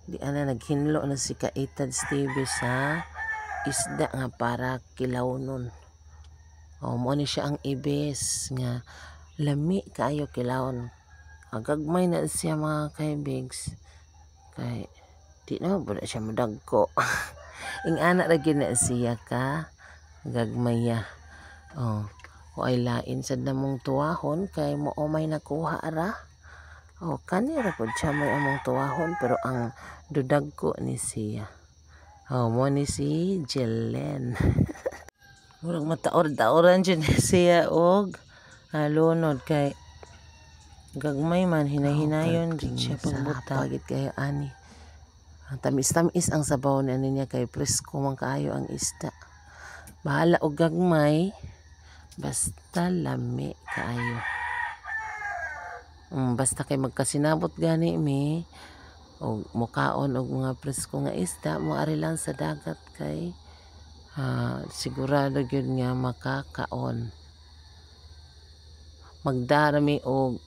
Di ana naghinlo na si Kaitad Stevie sa isda nga para kilawnon. Mo ni siya ang ibes nga lami kaayo kilawon. Agagmay na siya mga kaibigs. Kay di na po na siya madagko. Ing ana ra gyud na siya ka gagmaya. Ay lain sad namong tuwahon kay mo may nakuha ra. Kani ra pud siya may among tuwahon pero ang dudagko ni siya. Mo ni si Jelen. Murag mataor-taoran dyan siya og lunod kay gagmay man hinay-hinayon dyan siya pagbutang. Pagit kayo ani. Tamis-tamis ang sabaw na niya kay presko man kaayo ang isda. Bahala og gagmay basta lami kaayo. Basta kay magkasinabot gani mi og mukaon og mga presko nga isda mo ari lang sa dagat kay sigurado gyud nga makakaon. Magdarami og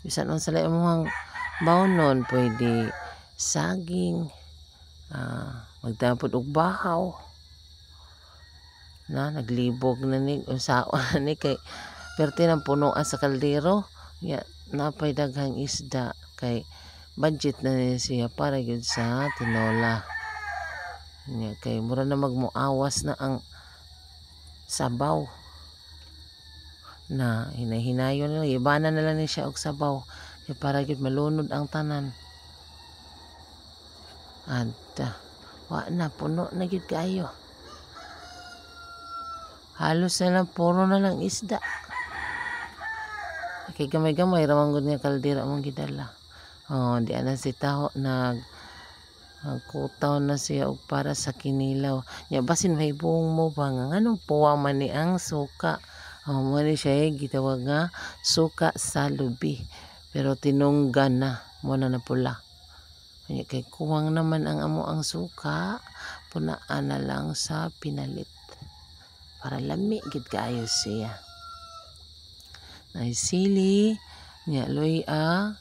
bisan unsa lay imong bawnon pwede saging, magdapod og bahaw na naglibog na ni unsaon ni kay perti nang punuan sa kaldero ya napay daghang isda kay budget na ni siya para gyud sa tinola. Nya kay mura na magmuawas na ang sabaw na hinay-hinayon na ibanan na lang ni siya og sabaw kay para gyud malunod ang tanan. Wa na puno na gyud kaayo. Halos na lang puro na lang isda. Kay gamay-gamay ra man gud nga kaldera mong gidala. Di ana si taho kutaw na siya og para sa kinilaw. Nya basin may buong mo ba nga nganong puwa man ni ang suka. Mo ni siya gitawag nga suka sa lubi. Pero tinunggan na mo na napula. Nya kay kuwang naman ang amo ang suka, punaan na lang sa pinalit. Para lami gid kaayo siya. Nay sili, nya luya,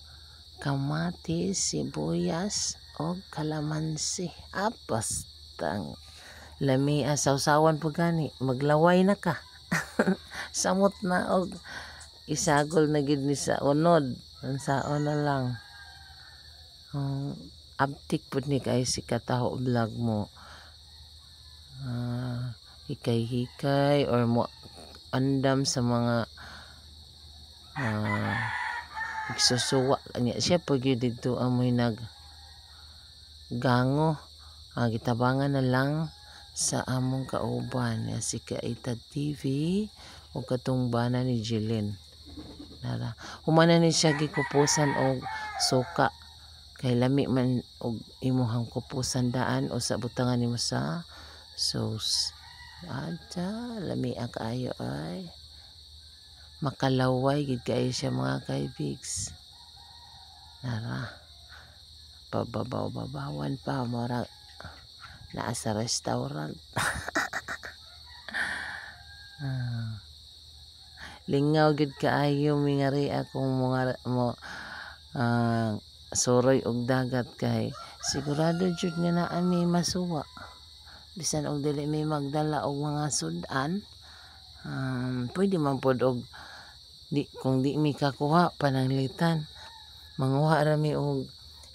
kamatis, sibuyas, o kalamansi. Bastang lami sawsawan po gani. Maglaway na ka. Samot na og isagol na gid ni sa unod. Unsaon na lang. Abtik pud ni kay si Kataho vlog mo. Hikay-hikay or mo andam sa mga igsusuwa niya siya pag yun dito amoy gango gitabangan na lang sa among kauban si Kaitad TV o katumbanan ni Jelen nara humana ni siya gikupusan og suka kay lami man og imuhang kupusan daan o sa butangan nimo sa sauce lami kaayo ay makalaway gid kaayo siya mga kaibigs. Nara pababaw-babawan pa mura naa sa restaurant. Lingaw gid kaayo mingari akong mga suroy og dagat kay sigurado jud nga naa mi masuwa bisan og dili may magdala og mga sudan. Pwede man pod og kung di mi kakuha pananglitan manguha ra mi og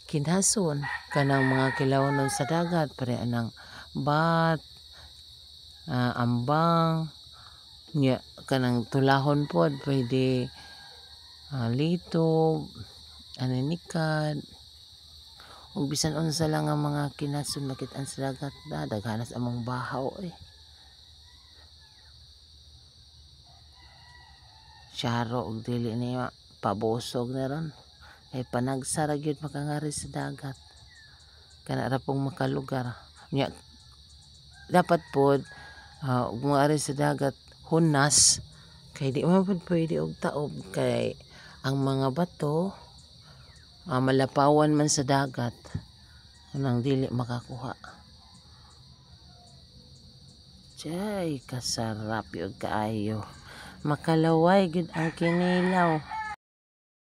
kinhason kanang mga kilawnon sa dagat pare anang bat, ambang nya kanang tulahon pod pwede lito aninikad ug bisan unsa lang ang mga kinason makit-an sa dagat daghanas among bahaw Syaro og dili ni pabusog na ron ay panagsara gyud makangari sa dagat kana ra pong makalugar nya dapat pod ug moari sa dagat hunas kay di man pod pwede og taob kay ang mga bato malapawan man sa dagat nang dili makakuha. Jay kasarap yun kaayo makalaway gud ang kinilaw.